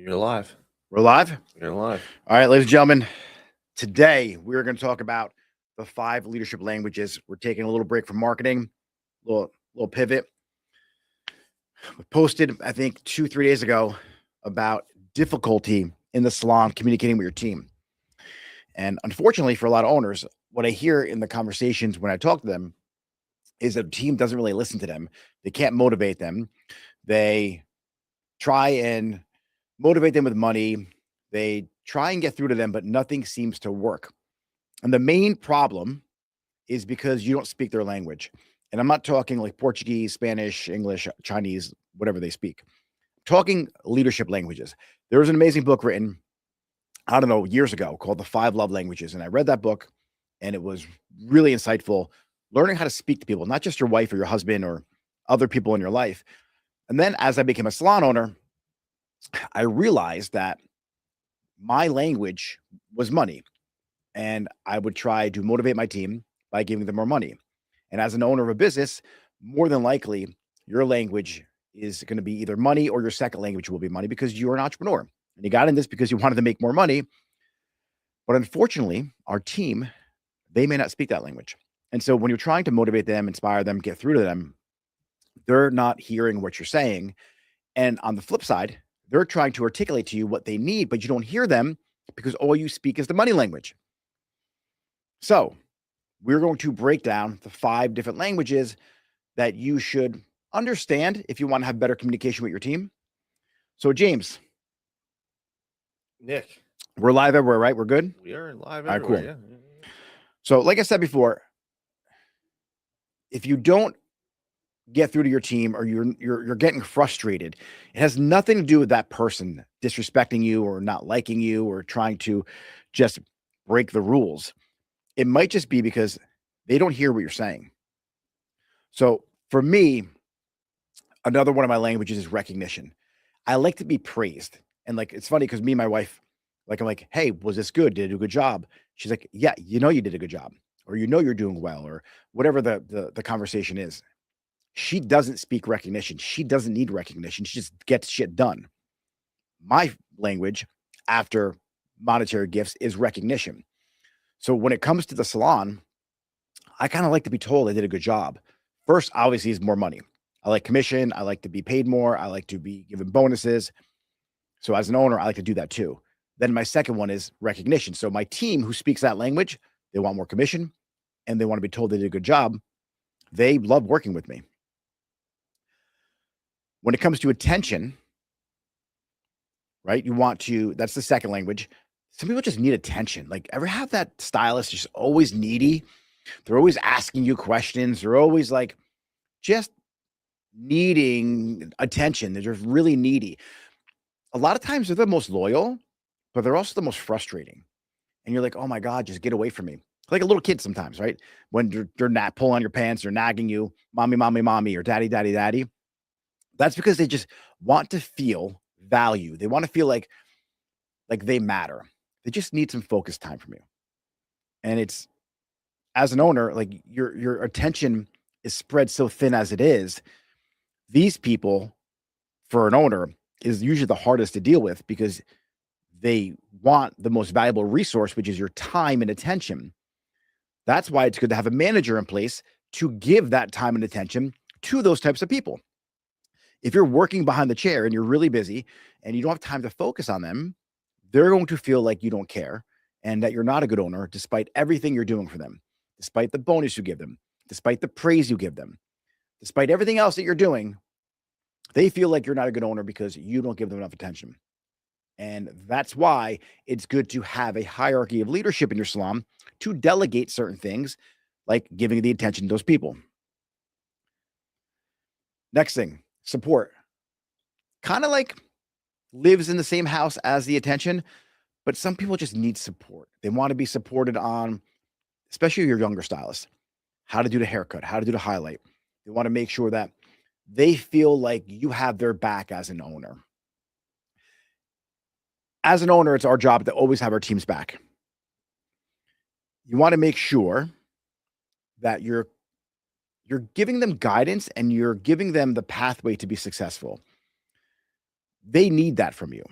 You're live. We're live? You're live. All right, ladies and gentlemen. Today, we're going to talk about the 5 leadership languages. We're taking a little break from marketing, little pivot. We posted, I think, 2-3 days ago about difficulty in the salon communicating with your team. And unfortunately, for a lot of owners, what I hear in the conversations when I talk to them is that the team doesn't really listen to them. They can't motivate them. They try and motivate them with money. They try and get through to them, but nothing seems to work. And the main problem is because you don't speak their language. And I'm not talking like Portuguese, Spanish, English, Chinese, whatever they speak. I'm talking leadership languages. There was an amazing book written, I don't know, years ago called The 5 Love Languages. And I read that book and it was really insightful, learning how to speak to people, not just your wife or your husband or other people in your life. And then as I became a salon owner, I realized that my language was money. And I would try to motivate my team by giving them more money. And as an owner of a business, more than likely, your language is going to be either money or your second language will be money because you're an entrepreneur. And you got in this because you wanted to make more money. But unfortunately, our team, they may not speak that language. And so when you're trying to motivate them, inspire them, get through to them, they're not hearing what you're saying. And on the flip side, they're trying to articulate to you what they need, but you don't hear them because all you speak is the money language. So we're going to break down the 5 different languages that you should understand if you want to have better communication with your team. So James, Nick, we're live everywhere, right? We're good? we are live All right, everywhere. cool. Yeah. So like I said before, if you don't get through to your team or you're getting frustrated, it has nothing to do with that person disrespecting you or not liking you or trying to just break the rules. It might just be because they don't hear what you're saying. So for me, another one of my languages is recognition. I like to be praised. And like, it's funny because me and my wife, like, I'm like, hey, was this good? Did I do a good job? She's like, yeah, you know, you did a good job, or you know, you're doing well, or whatever the conversation is. She doesn't speak recognition. She doesn't need recognition. She just gets shit done. My language after monetary gifts is recognition. So when it comes to the salon, I kind of like to be told I did a good job. First, obviously, is more money. I like commission. I like to be paid more. I like to be given bonuses. So as an owner, I like to do that too. Then my second one is recognition. So my team who speaks that language, they want more commission and they want to be told they did a good job. They love working with me. When it comes to attention, right? That's the second language. Some people just need attention. Like, ever have that stylist just always needy? They're always asking you questions. They're always like just needing attention. They're just really needy. A lot of times they're the most loyal, but they're also the most frustrating. And you're like, oh my God, just get away from me. Like a little kid sometimes, right? When they're not pulling on your pants, they're nagging you, mommy, mommy, mommy, or daddy, daddy, daddy. That's because they just want to feel value. They want to feel like they matter. They just need some focus time from you. And it's, as an owner, like your attention is spread so thin as it is. These people, for an owner, is usually the hardest to deal with because they want the most valuable resource, which is your time and attention. That's why it's good to have a manager in place to give that time and attention to those types of people. If you're working behind the chair and you're really busy and you don't have time to focus on them, they're going to feel like you don't care and that you're not a good owner, despite everything you're doing for them, despite the bonus you give them, despite the praise you give them, despite everything else that you're doing. They feel like you're not a good owner because you don't give them enough attention. And that's why it's good to have a hierarchy of leadership in your salon to delegate certain things, like giving the attention to those people. Next thing, support. Kind of like lives in the same house as the attention, but some people just need support. They want to be supported on, especially your younger stylists, how to do the haircut, how to do the highlight. They want to make sure that they feel like you have their back as an owner. As an owner, it's our job to always have our team's back. You want to make sure that you're giving them guidance and you're giving them the pathway to be successful. They need that from you.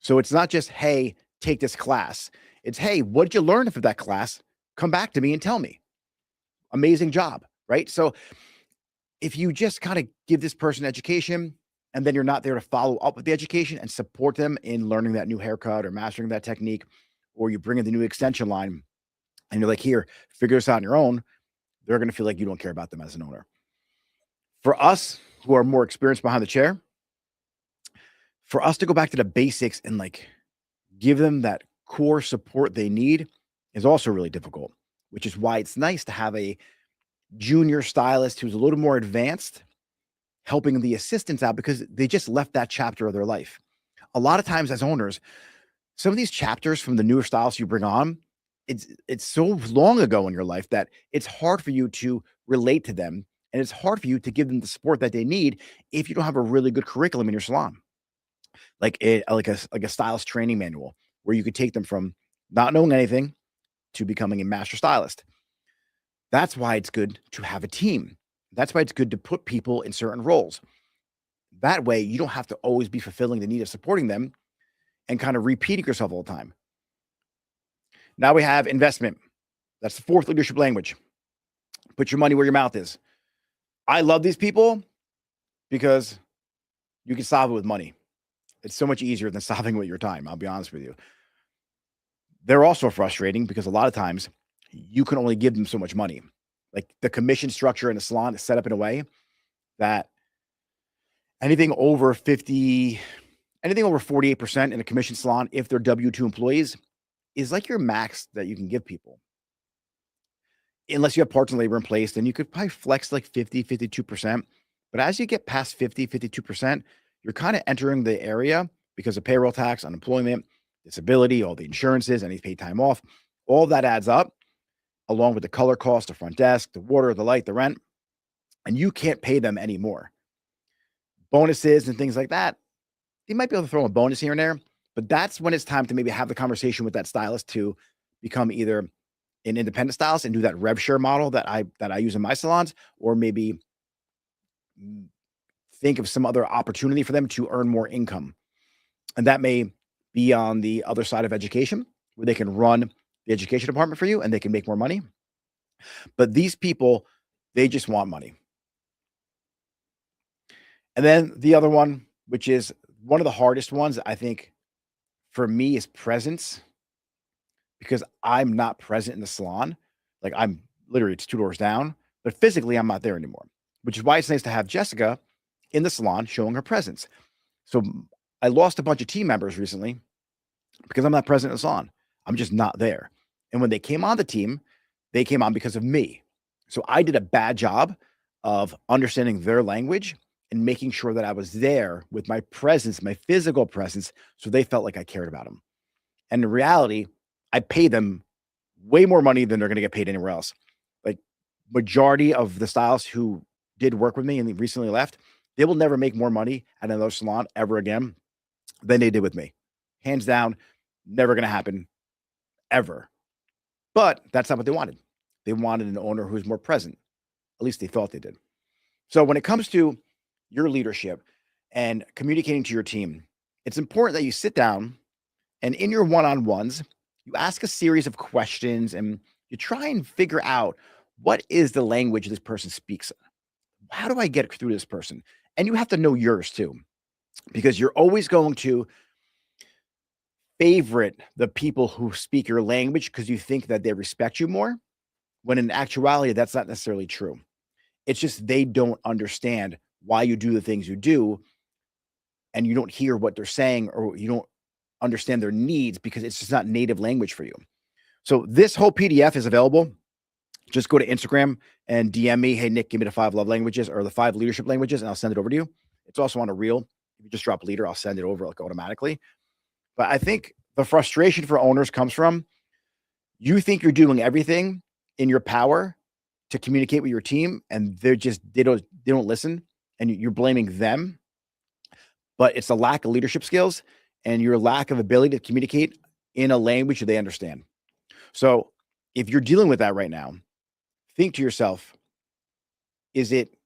So it's not just, hey, take this class. It's, hey, what did you learn from that class? Come back to me and tell me. Amazing job, right? So if you just kind of give this person education and then you're not there to follow up with the education and support them in learning that new haircut or mastering that technique, or you bring in the new extension line and you're like, here, figure this out on your own, they're going to feel like you don't care about them as an owner. For us who are more experienced behind the chair, for us to go back to the basics and like give them that core support they need is also really difficult, which is why it's nice to have a junior stylist who's a little more advanced helping the assistants out because they just left that chapter of their life. A lot of times as owners, some of these chapters from the newer stylists you bring on, it's so long ago in your life that it's hard for you to relate to them and it's hard for you to give them the support that they need if you don't have a really good curriculum in your salon. Like a stylist training manual where you could take them from not knowing anything to becoming a master stylist. That's why it's good to have a team. That's why it's good to put people in certain roles. That way, you don't have to always be fulfilling the need of supporting them and kind of repeating yourself all the time. Now we have investment. That's the fourth leadership language. Put your money where your mouth is. I love these people because you can solve it with money. It's so much easier than solving it with your time. I'll be honest with you. They're also frustrating because a lot of times you can only give them so much money. Like the commission structure in the salon is set up in a way that anything over 48% in a commission salon, if they're W-2 employees, is like your max that you can give people. Unless you have parts and labor in place, then you could probably flex like 50, 52%. But as you get past 50, 52%, you're kind of entering the area because of payroll tax, unemployment, disability, all the insurances, any paid time off, all that adds up, along with the color cost, the front desk, the water, the light, the rent, and you can't pay them anymore. Bonuses and things like that, they might be able to throw a bonus here and there, but that's when it's time to maybe have the conversation with that stylist to become either an independent stylist and do that rev share model that I use in my salons, or maybe think of some other opportunity for them to earn more income. And that may be on the other side of education, where they can run the education department for you and they can make more money. But these people, they just want money. And then the other one, which is one of the hardest ones, I think, for me, is presence, because I'm not present in the salon. Like I'm literally, it's 2 doors down, but physically I'm not there anymore, which is why it's nice to have Jessica in the salon showing her presence. So I lost a bunch of team members recently because I'm not present in the salon. I'm just not there. And when they came on the team, they came on because of me. So I did a bad job of understanding their language and making sure that I was there with my presence, my physical presence, so they felt like I cared about them. And in reality, I pay them way more money than they're going to get paid anywhere else. Like majority of the stylists who did work with me and recently left, they will never make more money at another salon ever again than they did with me. Hands down, never going to happen ever. But that's not what they wanted. They wanted an owner who's more present. At least they thought they did. So when it comes to your leadership and communicating to your team, it's important that you sit down and in your one-on-ones, you ask a series of questions and you try and figure out, what is the language this person speaks? How do I get through this person? And you have to know yours too, because you're always going to favorite the people who speak your language because you think that they respect you more, when in actuality, that's not necessarily true. It's just they don't understand why you do the things you do, and you don't hear what they're saying, or you don't understand their needs because it's just not native language for you. So this whole PDF is available. Just go to Instagram and DM me, hey, Nick, give me the 5 love languages or the 5 leadership languages, and I'll send it over to you. It's also on a reel. If you just drop leader, I'll send it over like automatically. But I think the frustration for owners comes from, you think you're doing everything in your power to communicate with your team, and they don't listen, and you're blaming them. But it's a lack of leadership skills and your lack of ability to communicate in a language that they understand. So if you're dealing with that right now, think to yourself, is it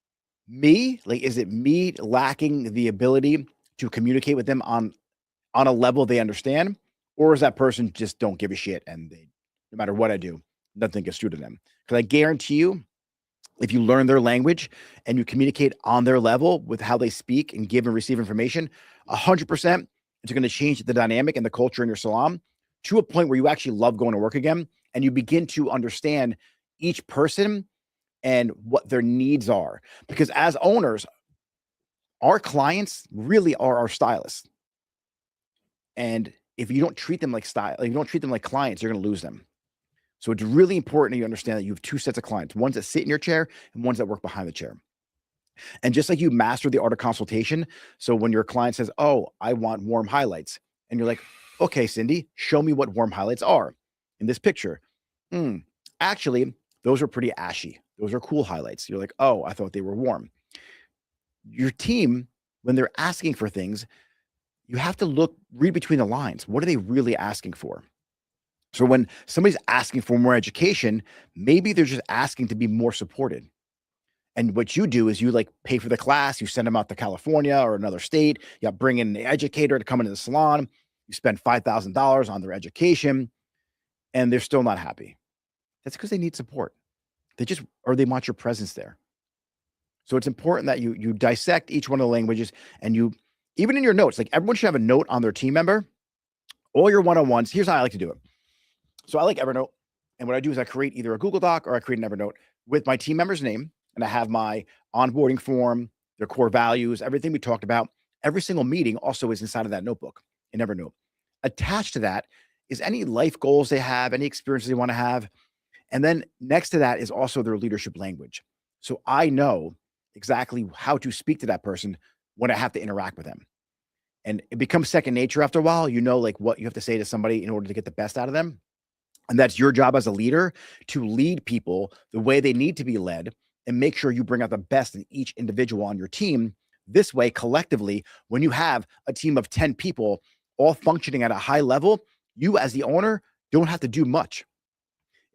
me? Like, is it me lacking the ability to communicate with them on on a level they understand, or is that person just don't give a shit and they, no matter what I do, nothing gets through to them? Because I guarantee you, if you learn their language and you communicate on their level with how they speak and give and receive information, 100%, it's going to change the dynamic and the culture in your salon to a point where you actually love going to work again, and you begin to understand each person and what their needs are. Because as owners, our clients really are our stylists. And if you don't treat them like if you don't treat them like clients, you're going to lose them. So it's really important that you understand that you have two sets of clients, ones that sit in your chair and ones that work behind the chair. And just like you master the art of consultation. So when your client says, oh, I want warm highlights, and you're like, okay, Cindy, show me what warm highlights are in this picture. Actually, those are pretty ashy. Those are cool highlights. You're like, oh, I thought they were warm. Your team, when they're asking for things, you have to read between the lines. What are they really asking for? So when somebody's asking for more education, maybe they're just asking to be more supported. And what you do is you like pay for the class, you send them out to California or another state, you bring in an educator to come into the salon, you spend $5,000 on their education, and they're still not happy. That's because they need support. They want your presence there. So it's important that you dissect each one of the languages, and you, even in your notes, like everyone should have a note on their team member, all your one-on-ones. Here's how I like to do it. So I like Evernote, and what I do is I create either a Google Doc or I create an Evernote with my team member's name, and I have my onboarding form, their core values, everything we talked about. Every single meeting also is inside of that notebook in Evernote. Attached to that is any life goals they have, any experiences they want to have. And then next to that is also their leadership language. So I know exactly how to speak to that person when I have to interact with them. And it becomes second nature after a while. You know, like what you have to say to somebody in order to get the best out of them. And that's your job as a leader, to lead people the way they need to be led and make sure you bring out the best in each individual on your team. This way, collectively, when you have a team of 10 people all functioning at a high level, you as the owner don't have to do much.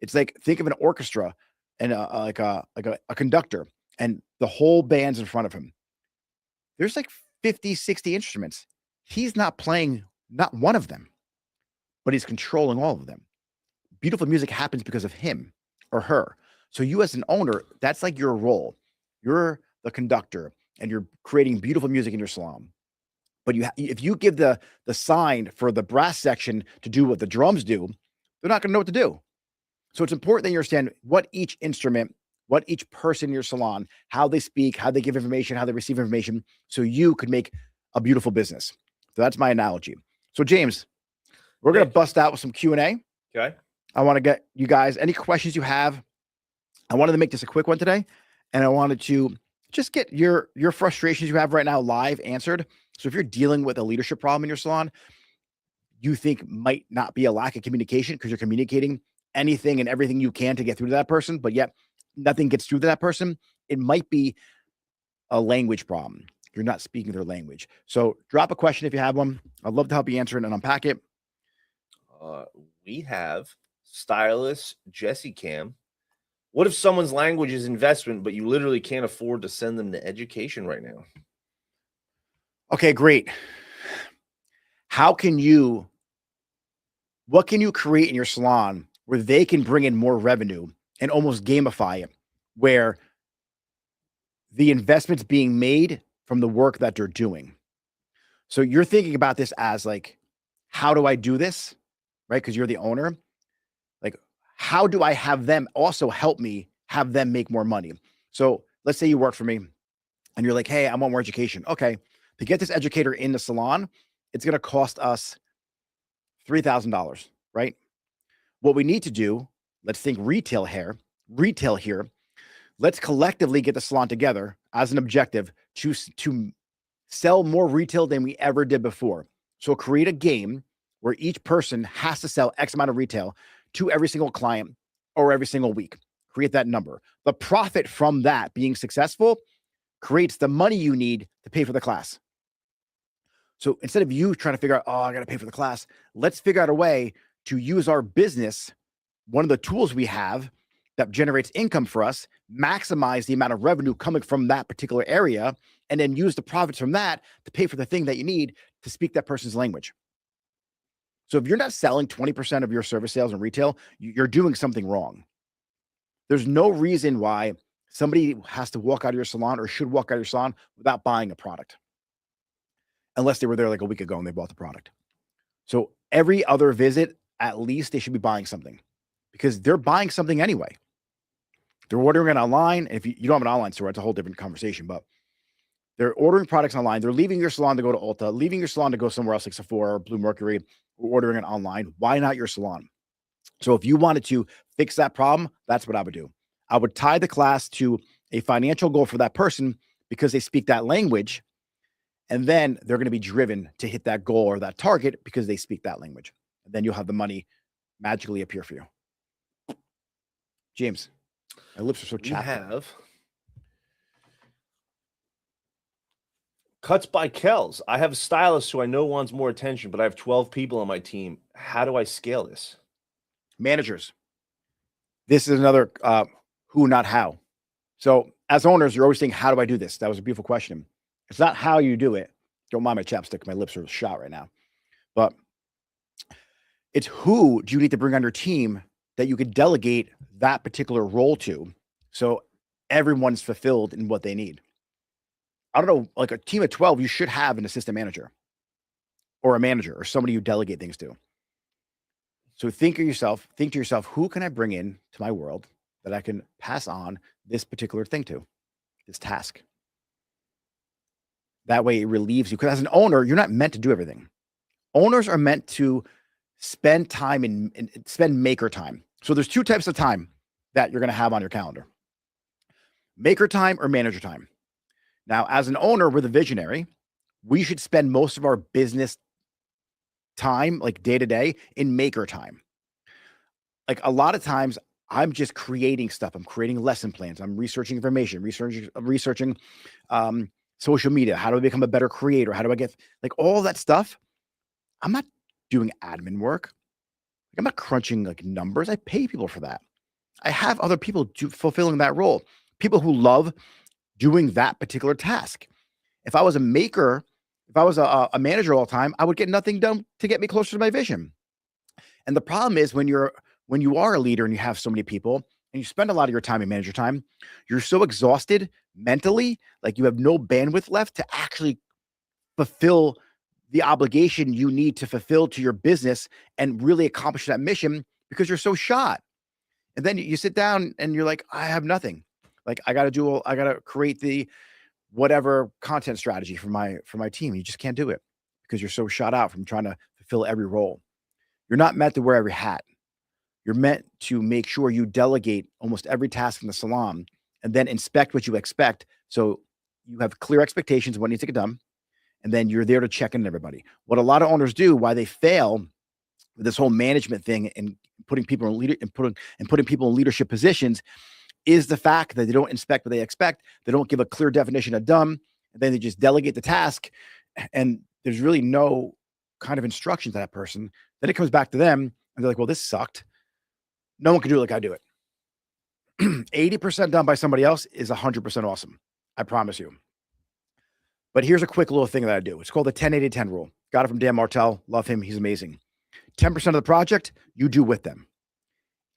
It's like, think of an orchestra and a conductor, and the whole band's in front of him. There's like 50, 60 instruments. He's not playing not one of them, but he's controlling all of them. Beautiful music happens because of him or her. So you as an owner, that's like your role. You're the conductor and you're creating beautiful music in your salon. But if you give the sign for the brass section to do what the drums do, they're not going to know what to do. So it's important that you understand what each instrument, what each person in your salon, how they speak, how they give information, how they receive information, so you could make a beautiful business. So that's my analogy. So James, we're going to bust out with some Q&A. Okay. I want to get you guys any questions you have. I wanted to make this a quick one today, and I wanted to just get your frustrations you have right now live answered. So if you're dealing with a leadership problem in your salon, you think might not be a lack of communication because you're communicating anything and everything you can to get through to that person, but yet nothing gets through to that person, it might be a language problem. You're not speaking their language. So drop a question if you have one. I'd love to help you answer it and unpack it. We have Stylists, Jesse Cam. What if someone's language is investment, but you literally can't afford to send them to education right now? Okay, great. What can you create in your salon where they can bring in more revenue and almost gamify it, where the investment's being made from the work that they're doing? So you're thinking about this as like, how do I do this? Right? Because you're the owner. Like, how do I have them also help me have them make more money? So let's say you work for me and you're like, hey, I want more education. Okay. To get this educator in the salon, it's going to cost us $3,000, right? What we need to do, let's think retail here. Let's collectively get the salon together as an objective to sell more retail than we ever did before. So create a game where each person has to sell X amount of retail to every single client or every single week. Create that number. The profit from that being successful creates the money you need to pay for the class. So instead of you trying to figure out, oh, I got to pay for the class, let's figure out a way to use our business, one of the tools we have that generates income for us, maximize the amount of revenue coming from that particular area, and then use the profits from that to pay for the thing that you need to speak that person's language. So if you're not selling 20% of your service sales in retail, you're doing something wrong. There's no reason why somebody has to walk out of your salon or should walk out of your salon without buying a product, unless they were there like a week ago and they bought the product. So every other visit, at least they should be buying something, because they're buying something anyway. They're ordering it online. If you don't have an online store, it's a whole different conversation, but they're ordering products online. They're leaving your salon to go to Ulta, leaving your salon to go somewhere else like Sephora or Blue Mercury, or ordering it online. Why not your salon? So if you wanted to fix that problem, that's what I would do. I would tie the class to a financial goal for that person because they speak that language. And then they're going to be driven to hit that goal or that target because they speak that language. And then you'll have the money magically appear for you. James, my lips are so chapped. We have Cuts by Kells. I have a stylist who I know wants more attention, but I have 12 people on my team. How do I scale this? Managers. This is another who, not how. So as owners, you're always saying, how do I do this? That was a beautiful question. It's not how you do it. Don't mind my chapstick. My lips are shot right now. But it's who do you need to bring on your team that you could delegate that particular role to, so everyone's fulfilled in what they need. I don't know, like a team of 12, you should have an assistant manager or a manager or somebody you delegate things to. So think to yourself, who can I bring in to my world that I can pass on this particular thing to, this task? That way it relieves you. Because as an owner, you're not meant to do everything. Owners are meant to spend time and spend maker time. So there's two types of time that you're going to have on your calendar: maker time or manager time. Now, as an owner, we're the visionary. We should spend most of our business time, like day to day, in maker time. Like a lot of times, I'm just creating stuff. I'm creating lesson plans. I'm researching information, researching social media. How do I become a better creator? How do I get like all that stuff? I'm not doing admin work. I'm not crunching like numbers. I pay people for that. I have other people fulfilling that role. People who love doing that particular task. If I was a maker, if I was a manager all the time, I would get nothing done to get me closer to my vision. And the problem is when you are a leader and you have so many people and you spend a lot of your time in manager time, you're so exhausted mentally, like you have no bandwidth left to actually fulfill the obligation you need to fulfill to your business and really accomplish that mission, because you're so shot. And then you sit down and you're like, I have nothing. Like I got to create the whatever content strategy for my team. You just can't do it because you're so shot out from trying to fulfill every role. You're not meant to wear every hat. You're meant to make sure you delegate almost every task in the salon and then inspect what you expect. So you have clear expectations of what needs to get done. And then you're there to check in on everybody. What a lot of owners do, why they fail with this whole management thing and putting people in putting people in leadership positions, is the fact that they don't inspect what they expect. They don't give a clear definition of done, and then they just delegate the task, and there's really no kind of instruction to that person. Then it comes back to them, and they're like, "Well, this sucked. No one can do it like I do it." 80% done by somebody else is 100% awesome. I promise you. But here's a quick little thing that I do. It's called the 10-80-10 rule. Got it from Dan Martell. Love him. He's amazing. 10% of the project you do with them.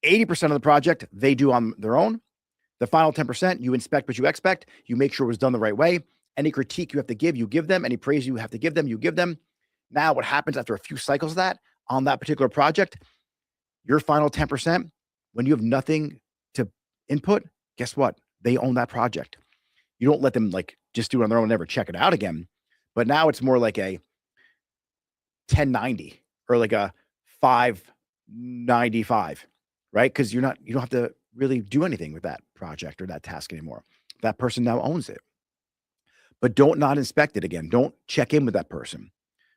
80% of the project they do on their own. The final 10%, you inspect what you expect. You make sure it was done the right way. Any critique you have to give, you give them. Any praise you have to give them, you give them. Now, what happens after a few cycles of that on that particular project, your final 10%, when you have nothing to input, guess what? They own that project. You don't let them like just do it on their own and never check it out again. But now it's more like a 1090 or like a 595, right? Because you don't have to really do anything with that project or that task anymore. That person now owns it. But don't not inspect it again. Don't check in with that person.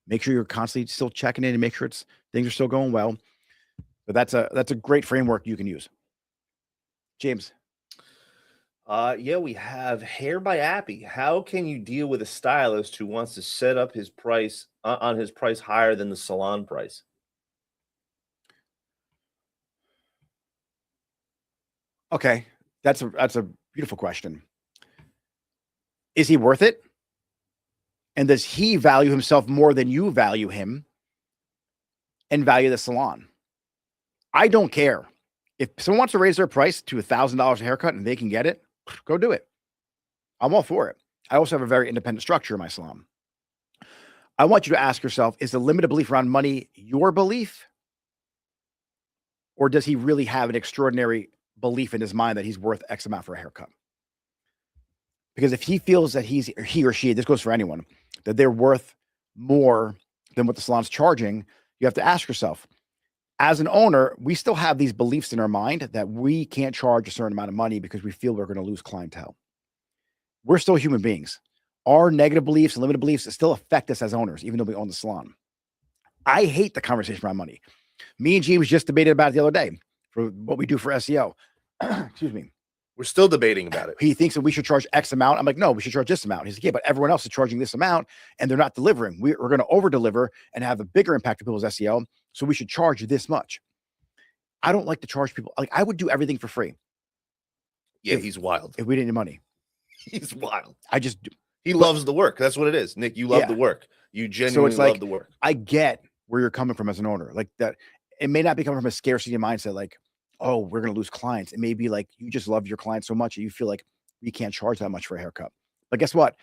Make sure you're constantly still checking in and make sure things are still going well. But that's a great framework you can use. James. Yeah, we have Hair by Appy. How can you deal with a stylist who wants to set up his price on his price higher than the salon price? Okay, that's a beautiful question. Is he worth it? And does he value himself more than you value him? and value the salon. I don't care. If someone wants to raise their price to $1,000 a haircut and they can get it, go do it. I'm all for it. I also have a very independent structure in my salon. I want you to ask yourself, is the limited belief around money your belief? Or does he really have an extraordinary belief in his mind that he's worth X amount for a haircut? Because if he feels that he or she, this goes for anyone, that they're worth more than what the salon's charging, you have to ask yourself, as an owner, we still have these beliefs in our mind that we can't charge a certain amount of money because we feel we're going to lose clientele. We're still human beings. Our negative beliefs and limited beliefs still affect us as owners, even though we own the salon. I hate the conversation around money. Me and James just debated about it the other day for what we do for SEO. Excuse me. We're still debating about it. He thinks that we should charge X amount. I'm like, no, we should charge this amount. He's like, yeah, but everyone else is charging this amount and they're not delivering. We're going to over deliver and have a bigger impact on people's SEO. So we should charge this much. I don't like to charge people. Like, I would do everything for free. Yeah, he's wild. If we didn't need money. He's wild. He loves the work. That's what it is. Nick, you love the work. You genuinely love the work. I get where you're coming from as an owner. Like that, it may not be coming from a scarcity mindset, like, oh, we're going to lose clients. It may be like you just love your clients so much that you feel like we can't charge that much for a haircut. But guess what?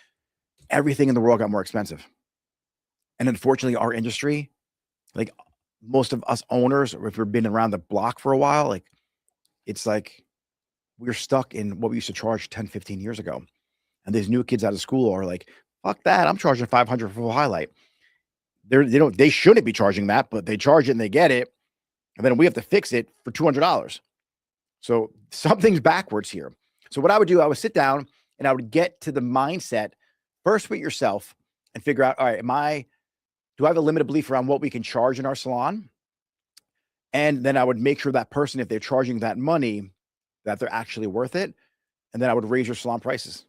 Everything in the world got more expensive. And unfortunately, our industry, like most of us owners, or if we've been around the block for a while, like it's like we're stuck in what we used to charge 10, 15 years ago. And these new kids out of school are like, fuck that. I'm charging $500 for full highlight. They shouldn't be charging that, but they charge it and they get it. And then we have to fix it for $200. So something's backwards here. So what I would do, I would sit down and I would get to the mindset first with yourself and figure out, all right, do I have a limited belief around what we can charge in our salon? And then I would make sure that person, if they're charging that money, that they're actually worth it. And then I would raise your salon prices.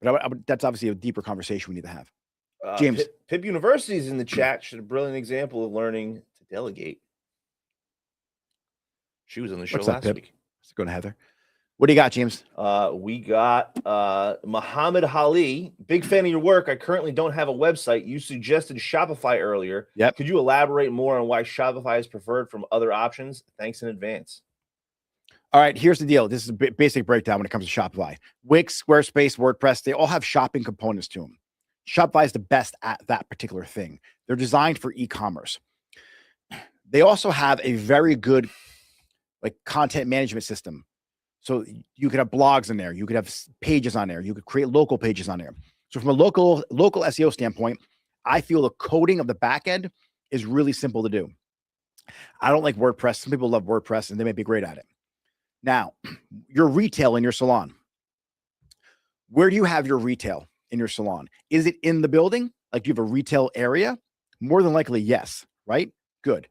But that's obviously a deeper conversation we need to have. James. Pip University is in the chat. She's a brilliant example of learning to delegate. She was on the show last week. Let's go to Heather. What do you got, James? We got Muhammad Ali. Big fan of your work. I currently don't have a website. You suggested Shopify earlier. Yep. Could you elaborate more on why Shopify is preferred from other options? Thanks in advance. All right, here's the deal. This is a basic breakdown when it comes to Shopify. Wix, Squarespace, WordPress, they all have shopping components to them. Shopify is the best at that particular thing. They're designed for e-commerce. They also have a very good content management system. So you could have blogs in there. You could have pages on there. You could create local pages on there. So from a local SEO standpoint, I feel the coding of the back end is really simple to do. I don't like WordPress. Some people love WordPress and they may be great at it. Now, your retail in your salon. Where do you have your retail in your salon? Is it in the building? Like, do you have a retail area? More than likely, yes, right? Good.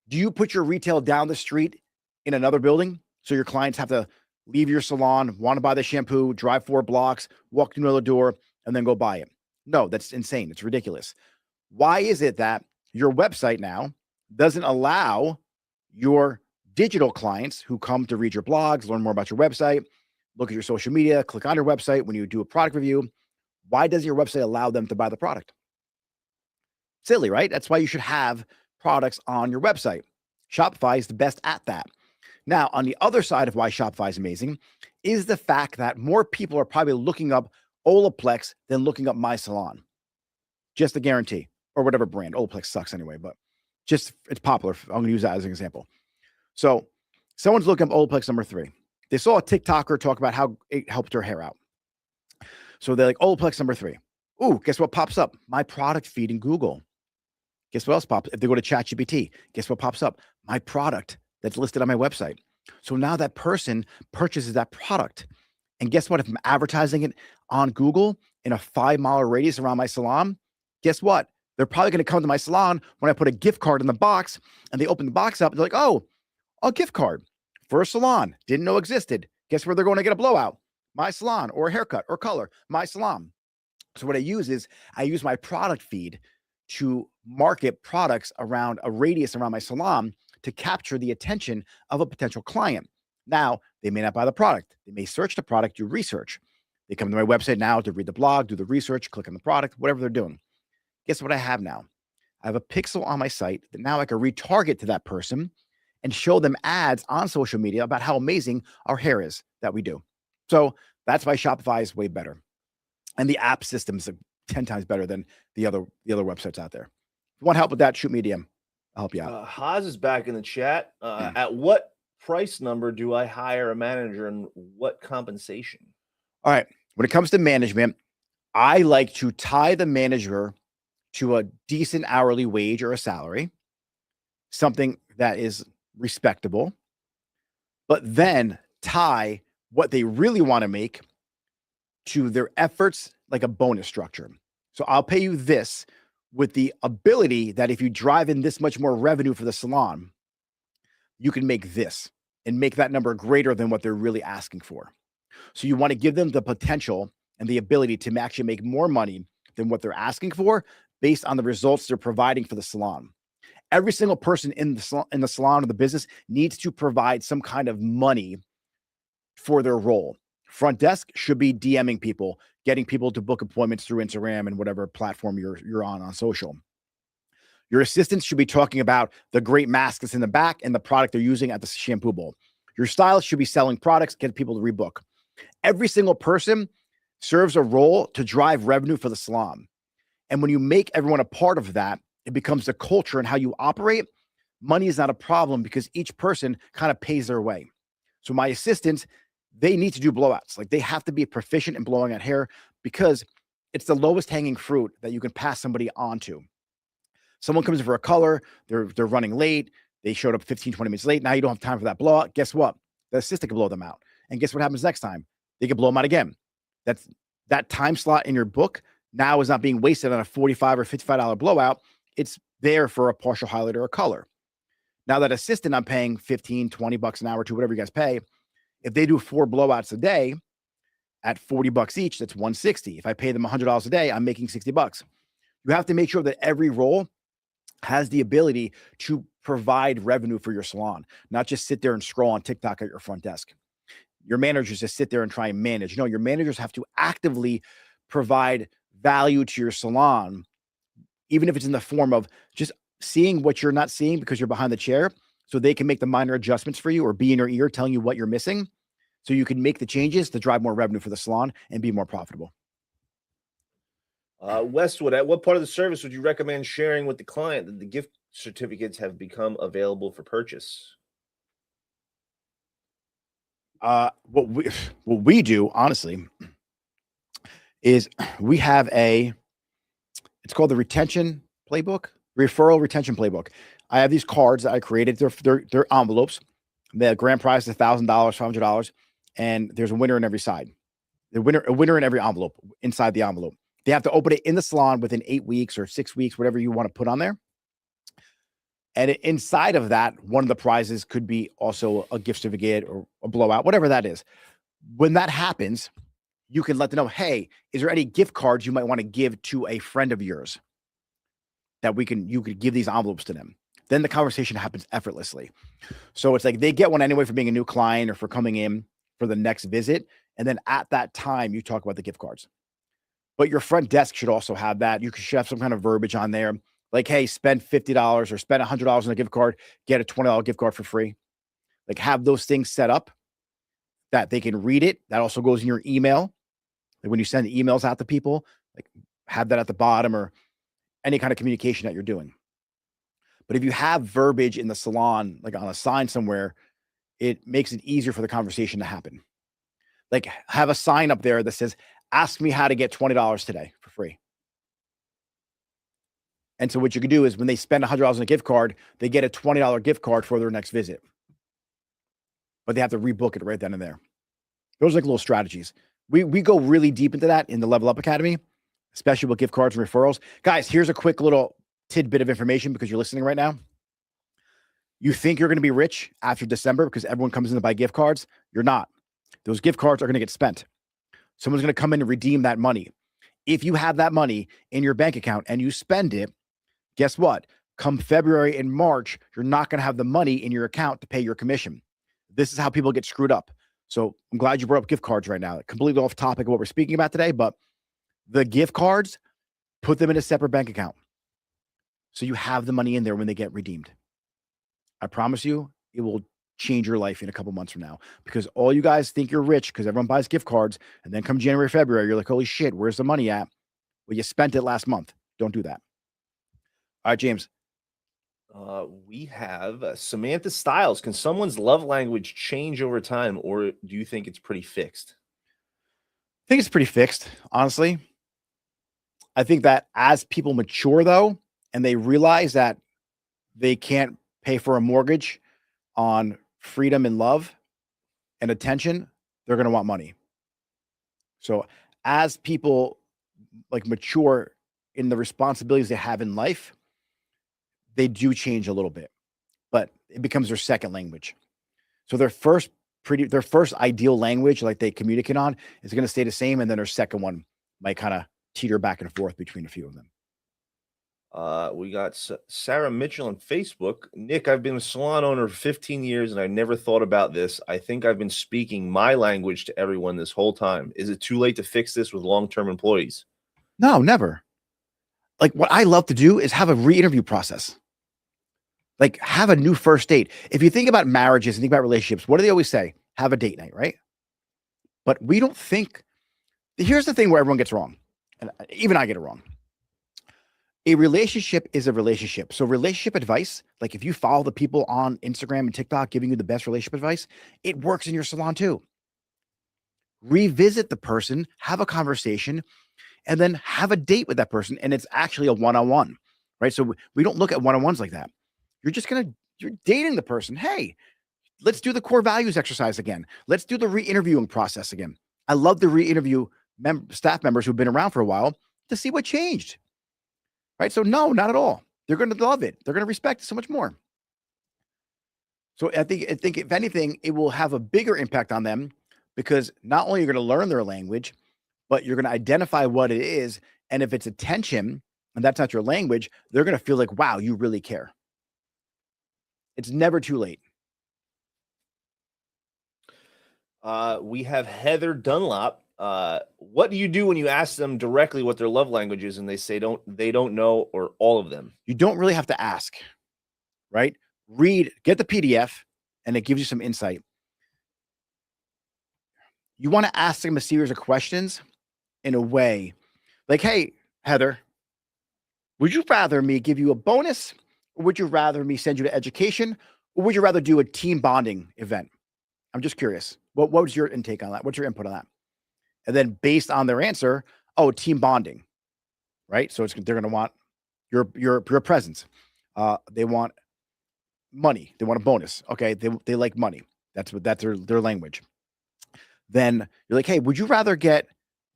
Do you put your retail down the street in another building? So your clients have to leave your salon, want to buy the shampoo, drive 4 blocks, walk through another door, and then go buy it. No, that's insane. It's ridiculous. Why is it that your website now doesn't allow your digital clients who come to read your blogs, learn more about your website, look at your social media, click on your website when you do a product review? Why doesn't your website allow them to buy the product? Silly, right? That's why you should have products on your website. Shopify is the best at that. Now, on the other side of why Shopify is amazing is the fact that more people are probably looking up Olaplex than looking up My Salon. Just a guarantee, or whatever brand. Olaplex sucks anyway, but just it's popular. I'm going to use that as an example. So someone's looking up Olaplex number 3. They saw a TikToker talk about how it helped her hair out. So they're like, Olaplex number 3. Ooh, guess what pops up? My product feed in Google. Guess what else pops? If they go to ChatGPT, guess what pops up? My product that's listed on my website. So now that person purchases that product. And guess what? If I'm advertising it on Google in a 5-mile radius around my salon, guess what? They're probably going to come to my salon when I put a gift card in the box and they open the box up. They're like, oh, a gift card for a salon. Didn't know existed. Guess where they're going to get a blowout? My salon, or a haircut or color, My Salon. So what I use my product feed to market products around a radius around my salon to capture the attention of a potential client. Now, they may not buy the product. They may search the product, do research. They come to my website now to read the blog, do the research, click on the product, whatever they're doing. Guess what I have now? I have a pixel on my site that now I can retarget to that person and show them ads on social media about how amazing our hair is that we do. So that's why Shopify is way better. And the app system is 10 times better than the other websites out there. If you want help with that, shoot me a DM. I'll help you out. Haas is back in the chat. At what price number do I hire a manager and what compensation? All right. When it comes to management, I like to tie the manager to a decent hourly wage or a salary, something that is respectable, but then tie what they really want to make to their efforts, like a bonus structure. So I'll pay you this with the ability that if you drive in this much more revenue for the salon, you can make this and make that number greater than what they're really asking for. So you want to give them the potential and the ability to actually make more money than what they're asking for based on the results they're providing for the salon. Every single person in the salon or the business needs to provide some kind of money for their role. Front desk should be DMing people, getting people to book appointments through Instagram and whatever platform you're on social. Your assistants should be talking about the great mask that's in the back and the product they're using at the shampoo bowl. Your stylist should be selling products, get people to rebook. Every single person serves a role to drive revenue for the salon. And when you make everyone a part of that, it becomes the culture and how you operate. Money is not a problem because each person kind of pays their way. So my assistants, they need to do blowouts. Like they have to be proficient in blowing out hair because it's the lowest hanging fruit that you can pass somebody on to. Someone comes in for a color, they're running late, they showed up 15, 20 minutes late. Now you don't have time for that blowout. Guess what? The assistant can blow them out. And guess what happens next time? They can blow them out again. That time slot in your book now is not being wasted on a $45 or $55 blowout. It's there for a partial highlight or a color. Now that assistant, I'm paying $15, $20 an hour to whatever you guys pay. If they do 4 blowouts a day at $40 each, that's $160. If I pay them $100 a day, I'm making $60. You have to make sure that every role has the ability to provide revenue for your salon, not just sit there and scroll on TikTok at your front desk. Your managers just sit there and try and manage. No, your managers have to actively provide value to your salon, even if it's in the form of just seeing what you're not seeing because you're behind the chair, so they can make the minor adjustments for you or be in your ear telling you what you're missing so you can make the changes to drive more revenue for the salon and be more profitable. Westwood, at what part of the service would you recommend sharing with the client that the gift certificates have become available for purchase? What we do, honestly, is we have it's called the retention playbook, referral retention playbook. I have these cards that I created. They're envelopes. The grand prize is $1,000, $500, and there's a winner in every side. A winner in every envelope, inside the envelope. They have to open it in the salon within 8 weeks or 6 weeks, whatever you want to put on there. And inside of that, one of the prizes could be also a gift certificate or a blowout, whatever that is. When that happens, you can let them know, hey, is there any gift cards you might want to give to a friend of yours that you could give these envelopes to them? Then the conversation happens effortlessly. So it's like they get one anyway for being a new client or for coming in for the next visit. And then at that time, you talk about the gift cards. But your front desk should also have that. You should have some kind of verbiage on there. Like, hey, spend $50 or spend $100 on a gift card, get a $20 gift card for free. Like have those things set up that they can read it. That also goes in your email. Like when you send emails out to people, like have that at the bottom or any kind of communication that you're doing. But if you have verbiage in the salon, like on a sign somewhere, it makes it easier for the conversation to happen. Like have a sign up there that says, ask me how to get $20 today for free. And so what you can do is when they spend $100 on a gift card, they get a $20 gift card for their next visit. But they have to rebook it right then and there. Those are like little strategies. We go really deep into that in the Level Up Academy, especially with gift cards and referrals. Guys, here's a quick little tidbit of information because you're listening right now. You think you're going to be rich after December because everyone comes in to buy gift cards. You're not. Those gift cards are going to get spent. Someone's going to come in and redeem that money. If you have that money in your bank account and you spend it, guess what? Come February and March, you're not going to have the money in your account to pay your commission. This is how people get screwed up. So I'm glad you brought up gift cards right now. Completely off topic of what we're speaking about today, but the gift cards, put them in a separate bank account. So you have the money in there when they get redeemed. I promise you, it will change your life in a couple months from now, because all you guys think you're rich because everyone buys gift cards. And then come January, February, you're like, holy shit, where's the money at? Well, you spent it last month. Don't do that. All right, James. We have Samantha Styles. Can someone's love language change over time, or do you think it's pretty fixed? I think it's pretty fixed, honestly. I think that as people mature, though, and they realize that they can't pay for a mortgage on freedom and love and attention, they're going to want money. So as people like mature in the responsibilities they have in life, they do change a little bit, but it becomes their second language. So their first ideal language, like they communicate on, is going to stay the same. And then their second one might kind of teeter back and forth between a few of them. We got Sarah Mitchell on Facebook. Nick, I've been a salon owner for 15 years and I never thought about this. I think I've been speaking my language to everyone this whole time. Is it too late to fix this with long-term employees? No, never. Like what I love to do is have a re-interview process. Like have a new first date. If you think about marriages and think about relationships, what do they always say? Have a date night, right? But we don't think. Here's the thing where everyone gets wrong, and even I get it wrong. A relationship is a relationship. So relationship advice, like if you follow the people on Instagram and TikTok giving you the best relationship advice, it works in your salon too. Revisit the person, have a conversation, and then have a date with that person. And it's actually a one-on-one, right? So we don't look at one-on-ones like that. You're dating the person. Hey, let's do the core values exercise again. Let's do the re-interviewing process again. I love the re-interview staff members who've been around for a while to see what changed. Right? So no, not at all. They're going to love it. They're going to respect it so much more. So I think if anything, it will have a bigger impact on them, because not only are you going to learn their language, but you're going to identify what it is. And if it's attention and that's not your language, they're going to feel like, wow, you really care. It's never too late. We have Heather Dunlop. What do you do when you ask them directly what their love language is and they say they don't know, or all of them? You don't really have to ask, right? Get the PDF, and it gives you some insight. You want to ask them a series of questions in a way like, hey, Heather, would you rather me give you a bonus, or would you rather me send you to education, or would you rather do a team bonding event? I'm just curious. What was your intake on that? What's your input on that? And then based on their answer, team bonding, right? So they're going to want your presence. They want money. They want a bonus. Okay, they like money. That's their language. Then you're like, hey, would you rather get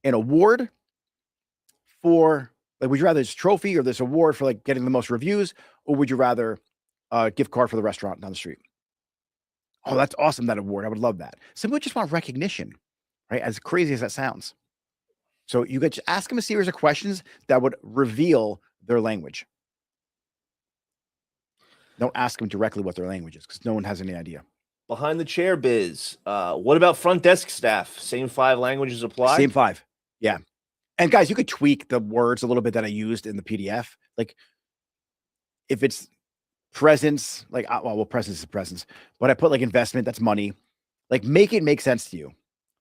an award for, like, would you rather this trophy or this award for like getting the most reviews, or would you rather a gift card for the restaurant down the street? Oh, that's awesome, that award. I would love that. Some people just want recognition, right? As crazy as that sounds. So you get to ask them a series of questions that would reveal their language. Don't ask them directly what their language is, because no one has any idea. Behind the chair biz. What about front desk staff? Same 5 languages apply? Same 5. Yeah. And guys, you could tweak the words a little bit that I used in the PDF. Like if it's presence, like, well, presence is presence, but I put like investment, that's money. Like make it make sense to you.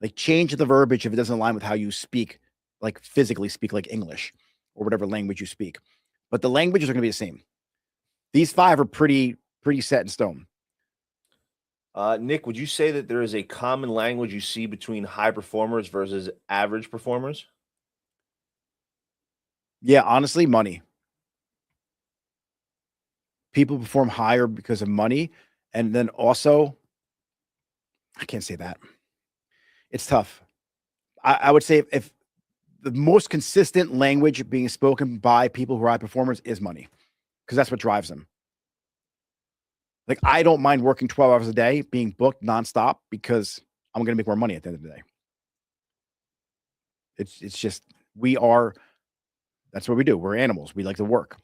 Like change the verbiage if it doesn't align with how you speak, like physically speak, like English or whatever language you speak. But the languages are going to be the same. These 5 are pretty set in stone. Nick, would you say that there is a common language you see between high performers versus average performers? Yeah, honestly, money. People perform higher because of money. And then also, I can't say that. It's tough. I would say if the most consistent language being spoken by people who are high performers is money, because that's what drives them. Like, I don't mind working 12 hours a day, being booked nonstop, because I'm going to make more money at the end of the day. It's just, that's what we do. We're animals. We like to work.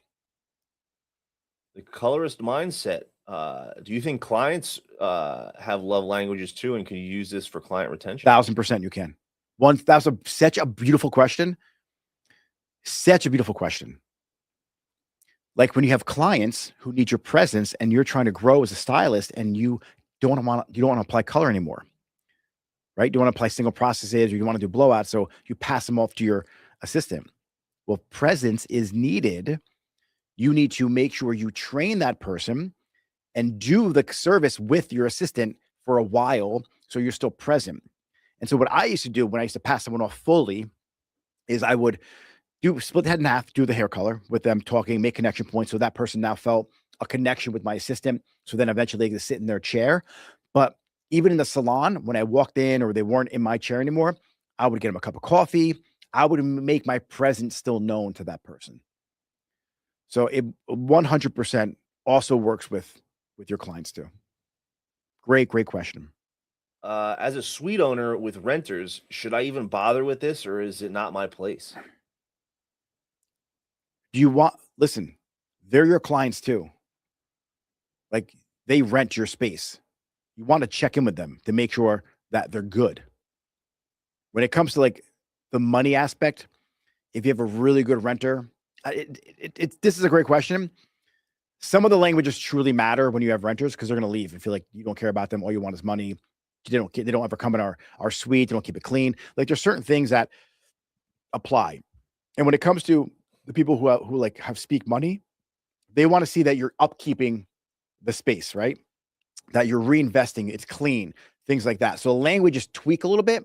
The colorist mindset. Do you think clients have love languages too? And can you use this for client retention? 1000% you can. That's such a beautiful question. Such a beautiful question. Like when you have clients who need your presence and you're trying to grow as a stylist and you don't want to apply color anymore, right? You don't want to apply single processes or you want to do blowouts. So you pass them off to your assistant. Well, presence is needed. You need to make sure you train that person and do the service with your assistant for a while so you're still present. And so what I used to do when I used to pass someone off fully is I would split the head in half, do the hair color with them talking, make connection points. So that person now felt a connection with my assistant. So then eventually they could sit in their chair. But even in the salon, when I walked in or they weren't in my chair anymore, I would get them a cup of coffee. I would make my presence still known to that person. So it 100% also works with your clients too. Great question. As a suite owner with renters, should I even bother with this, or is it not my place? Listen, they're your clients too. Like they rent your space. You want to check in with them to make sure that they're good. When it comes to like the money aspect, if you have a really good renter, this is a great question. Some of the languages truly matter when you have renters because they're going to leave and feel like you don't care about them. All you want is money. They don't ever come in our suite. They don't keep it clean. Like there's certain things that apply. And when it comes to the people who like have speak money, they want to see that you're upkeeping the space, right? That you're reinvesting, it's clean, things like that. So the languages tweak a little bit,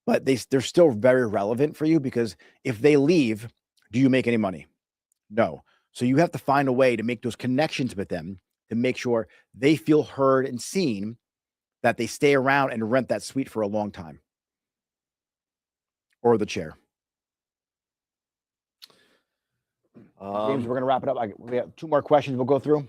but they're still very relevant for you because if they leave, do you make any money? No. So you have to find a way to make those connections with them to make sure they feel heard and seen, that they stay around and rent that suite for a long time. Or the chair. James, we're going to wrap it up. We have 2 more questions we'll go through.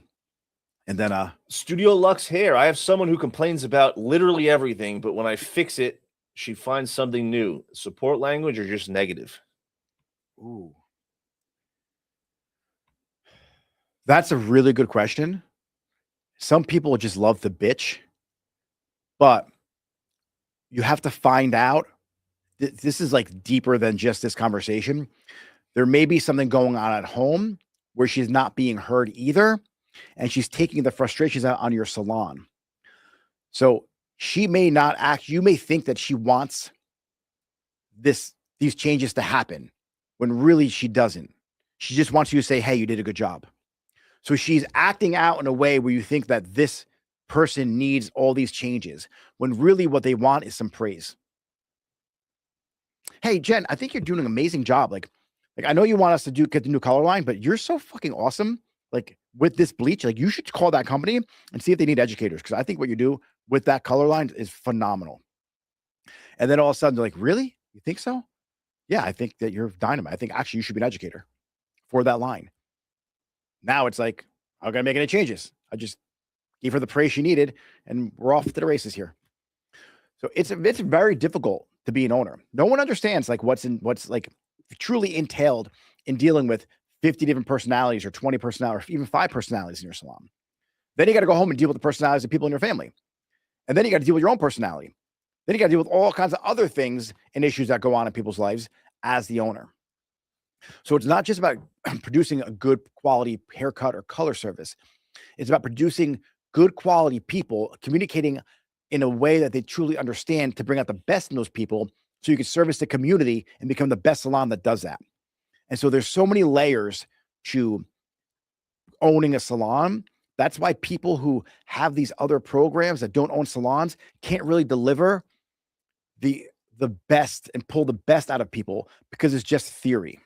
And then Studio Lux Hair. I have someone who complains about literally everything, but when I fix it, she finds something new. Support language or just negative? Ooh. That's a really good question. Some people just love the bitch, but you have to find out. This is like deeper than just this conversation. There may be something going on at home where she's not being heard either, and she's taking the frustrations out on your salon. So she may not act. You may think that she wants these changes to happen when really she doesn't. She just wants you to say, hey, you did a good job. So she's acting out in a way where you think that this person needs all these changes when really what they want is some praise. Hey, Jen, I think you're doing an amazing job. Like I know you want us to get the new color line, but you're so fucking awesome. Like with this bleach, like you should call that company and see if they need educators. Cause I think what you do with that color line is phenomenal. And then all of a sudden they're like, really? You think so? Yeah, I think that you're dynamite. I think actually you should be an educator for that line. Now it's like, I'm going to make any changes. I just gave her the praise she needed and we're off to the races here. So it's very difficult to be an owner. No one understands like what's like truly entailed in dealing with 50 different personalities or 20 personalities or even 5 personalities in your salon. Then you got to go home and deal with the personalities of people in your family. And then you got to deal with your own personality. Then you got to deal with all kinds of other things and issues that go on in people's lives as the owner. So it's not just about producing a good quality haircut or color service. It's about producing good quality people, communicating in a way that they truly understand to bring out the best in those people so you can service the community and become the best salon that does that. And so there's so many layers to owning a salon. That's why people who have these other programs that don't own salons can't really deliver the best and pull the best out of people because it's just theory.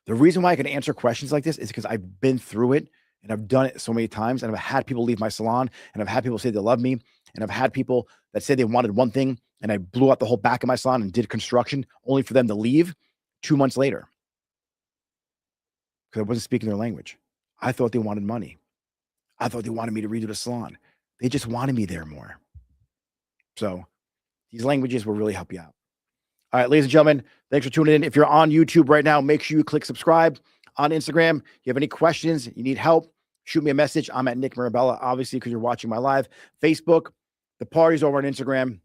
The reason why I can answer questions like this is because I've been through it and I've done it so many times, and I've had people leave my salon, and I've had people say they love me, and I've had people that said they wanted one thing, and I blew out the whole back of my salon and did construction only for them to leave 2 months later because I wasn't speaking their language. I thought they wanted money. I thought they wanted me to redo the salon. They just wanted me there more. So these languages will really help you out. All right, ladies and gentlemen, thanks for tuning in. If you're on YouTube right now, make sure you click subscribe. On Instagram, you have any questions, you need help, shoot me a message. I'm at Nick Mirabella, obviously, because you're watching my live. Facebook, the party's over on Instagram,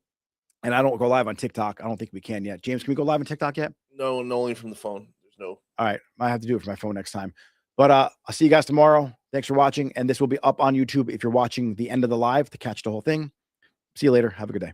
and I don't go live on TikTok. I don't think we can yet. James, can we go live on TikTok yet? No, only from the phone. There's no. All right, might have to do it for my phone next time. But I'll see you guys tomorrow. Thanks for watching. And this will be up on YouTube if you're watching the end of the live to catch the whole thing. See you later. Have a good day.